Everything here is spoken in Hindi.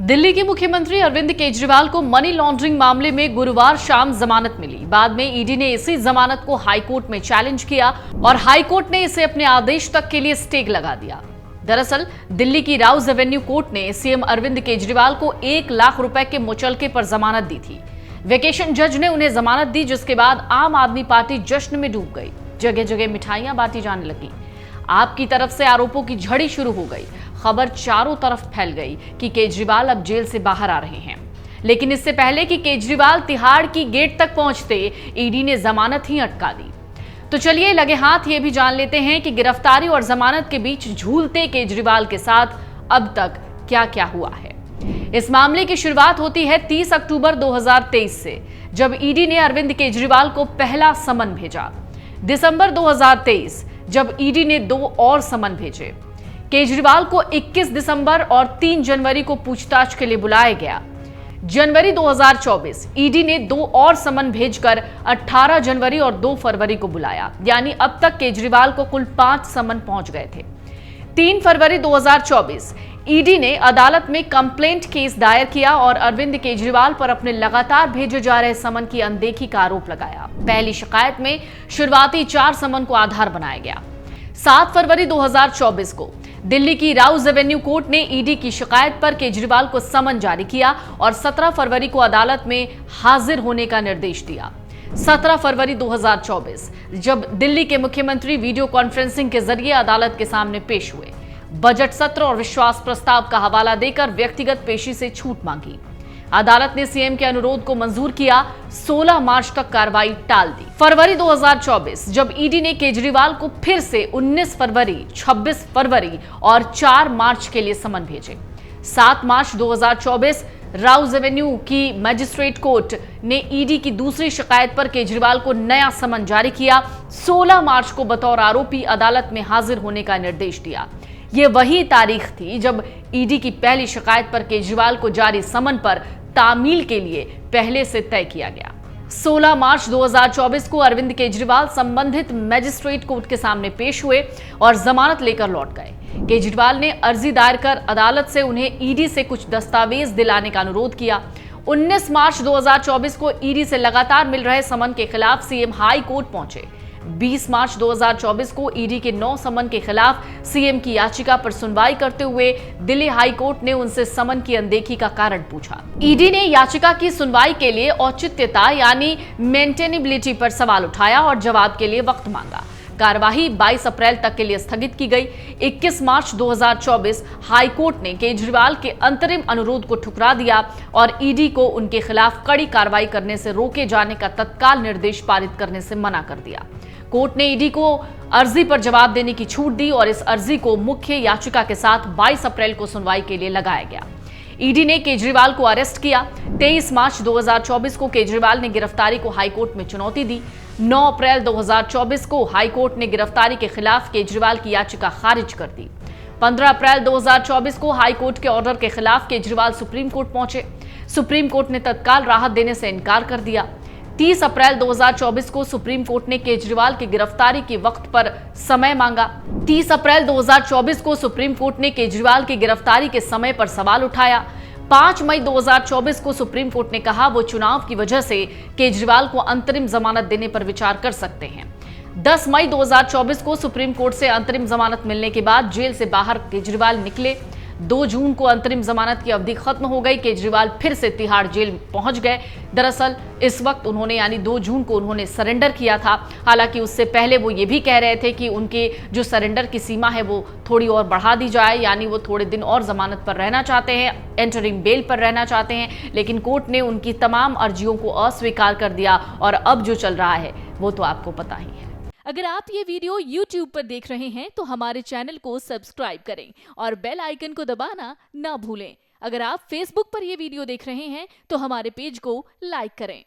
दिल्ली के मुख्यमंत्री अरविंद केजरीवाल को मनी लॉन्ड्रिंग मामले में गुरुवार शाम जमानत मिली। बाद में ईडी ने इसी जमानत को हाईकोर्ट में चैलेंज किया और हाईकोर्ट ने इसे अपने आदेश तक के लिए स्टे लगा दिया। दरअसल दिल्ली की राउज एवेन्यू कोर्ट ने सीएम अरविंद केजरीवाल को 1 लाख रुपए के मुचलके पर जमानत दी थी। वेकेशन जज ने उन्हें जमानत दी, जिसके बाद आम आदमी पार्टी जश्न में डूब गई। जगह जगह मिठाइयां बांटी जाने लगी। आपकी तरफ से आरोपों की झड़ी शुरू हो गई। खबर चारों तरफ फैल गई कि केजरीवाल अब जेल से बाहर आ रहे हैं। लेकिन इससे पहले कि केजरीवाल तिहाड़ की गेट तक पहुंचते, ईडी ने जमानत ही अटका दी। तो चलिए लगे हाथ ये भी जान लेते हैं कि गिरफ्तारी और जमानत के बीच झूलते केजरीवाल के साथ अब तक क्या क्या हुआ है। इस मामले की शुरुआत होती है 30 अक्टूबर 2023 से, जब ईडी ने अरविंद केजरीवाल को पहला समन भेजा। दिसंबर 2023 जब ईडी ने 2 और समन भेजे। केजरीवाल को 21 दिसंबर और 3 जनवरी को पूछताछ के लिए बुलाया गया। जनवरी 2024 ईडी ने 2 और समन भेजकर 18 जनवरी और 2 फरवरी को बुलाया, यानी अब तक केजरीवाल को कुल 5 समन पहुंच गए थे। 3 फरवरी 2024 ईडी ने अदालत में कंप्लेंट केस दायर किया और अरविंद केजरीवाल पर अपने लगातार भेजे जा रहे समन की अनदेखी का आरोप लगाया। पहली शिकायत में शुरुआती 4 समन को आधार बनाया गया। 7 फरवरी 2024 को दिल्ली की राउज एवेन्यू कोर्ट ने ईडी की शिकायत पर केजरीवाल को समन जारी किया और 17 फरवरी को अदालत में हाजिर होने का निर्देश दिया। 17 फरवरी 2024 जब दिल्ली के मुख्यमंत्री वीडियो कॉन्फ्रेंसिंग के जरिए अदालत के सामने पेश हुए, बजट सत्र और विश्वास प्रस्ताव का हवाला देकर व्यक्तिगत पेशी से छूट मांगी। अदालत ने सीएम के अनुरोध को मंजूर किया। 16 मार्च तक कार्रवाई टाल दी। फरवरी 2024 जब ईडी ने केजरीवाल को फिर से 19 फरवरी, 26 फरवरी और 4 मार्च के लिए समन भेजे। 7 मार्च 2024 राउज एवेन्यू की मजिस्ट्रेट कोर्ट ने ईडी की दूसरी शिकायत पर केजरीवाल को नया समन जारी किया। 16 मार्च को बतौर आरोपी अदालत में हाजिर होने का निर्देश दिया। यह वही तारीख थी जब ईडी की पहली शिकायत पर केजरीवाल को जारी समन पर तामील के लिए पहले से तय किया गया। 16 मार्च 2024 को अरविंद केजरीवाल संबंधित मजिस्ट्रेट कोर्ट के सामने पेश हुए और जमानत लेकर लौट गए। केजरीवाल ने अर्जी दायर कर अदालत से उन्हें ईडी से कुछ दस्तावेज दिलाने का अनुरोध किया। 19 मार्च 2024 को ईडी से लगातार मिल रहे समन के खिलाफ सीएम हाई कोर्ट पहुंचे। 20 मार्च 2024 को ईडी के 9 समन के खिलाफ सीएम की याचिका पर सुनवाई करते हुए दिल्ली हाई कोर्ट ने उनसे समन की अनदेखी का कारण पूछा। ईडी ने याचिका की सुनवाई के लिए औचित्यता यानी मेंटेनेबिलिटी पर सवाल उठाया और जवाब के लिए वक्त मांगा। कार्यवाही 22 अप्रैल तक के लिए स्थगित की गई। 21 मार्च 2024 हाई कोर्ट ने केजरीवाल के अंतरिम अनुरोध को ठुकरा दिया और ईडी को उनके खिलाफ कड़ी कार्रवाई करने से रोके जाने का तत्काल निर्देश पारित करने से मना कर दिया। कोर्ट ने ईडी को अर्जी पर जवाब देने की छूट दी और इस अर्जी को मुख्य याचिका के साथ 22 अप्रैल को सुनवाई के लिए लगाया गया। ईडी ने केजरीवाल को अरेस्ट किया। 23 मार्च 2024 को केजरीवाल ने गिरफ्तारी को हाईकोर्ट में चुनौती दी। 9 अप्रैल 2024 को हाईकोर्ट ने गिरफ्तारी के खिलाफ केजरीवाल की याचिका खारिज कर दी। 15 अप्रैल 2024 को हाईकोर्ट के ऑर्डर के खिलाफ केजरीवाल सुप्रीम कोर्ट पहुंचे। सुप्रीम कोर्ट ने तत्काल राहत देने से इनकार कर दिया। 30 अप्रैल 2024 को सुप्रीम कोर्ट ने केजरीवाल की गिरफ्तारी के वक्त पर समय मांगा। 30 अप्रैल 2024 को सुप्रीम कोर्ट ने केजरीवाल की गिरफ्तारी के समय पर सवाल उठाया। 5 मई 2024 को सुप्रीम कोर्ट ने कहा वो चुनाव की वजह से केजरीवाल को अंतरिम जमानत देने पर विचार कर सकते हैं। 10 मई 2024 को सुप्रीम कोर्ट से अंतरिम जमानत मिलने के बाद जेल से बाहर केजरीवाल निकले। 2 जून को अंतरिम जमानत की अवधि खत्म हो गई। केजरीवाल फिर से तिहाड़ जेल पहुंच गए। दरअसल इस वक्त उन्होंने यानी 2 जून को उन्होंने सरेंडर किया था। हालांकि उससे पहले वो ये भी कह रहे थे कि उनके जो सरेंडर की सीमा है वो थोड़ी और बढ़ा दी जाए, यानी वो थोड़े दिन और जमानत पर रहना चाहते हैं, एंटरिंग बेल पर रहना चाहते हैं। लेकिन कोर्ट ने उनकी तमाम अर्जियों को अस्वीकार कर दिया और अब जो चल रहा है वो तो आपको पता ही है। अगर आप ये वीडियो YouTube पर देख रहे हैं तो हमारे चैनल को सब्सक्राइब करें और बेल आइकन को दबाना ना भूलें। अगर आप Facebook पर ये वीडियो देख रहे हैं तो हमारे पेज को लाइक करें।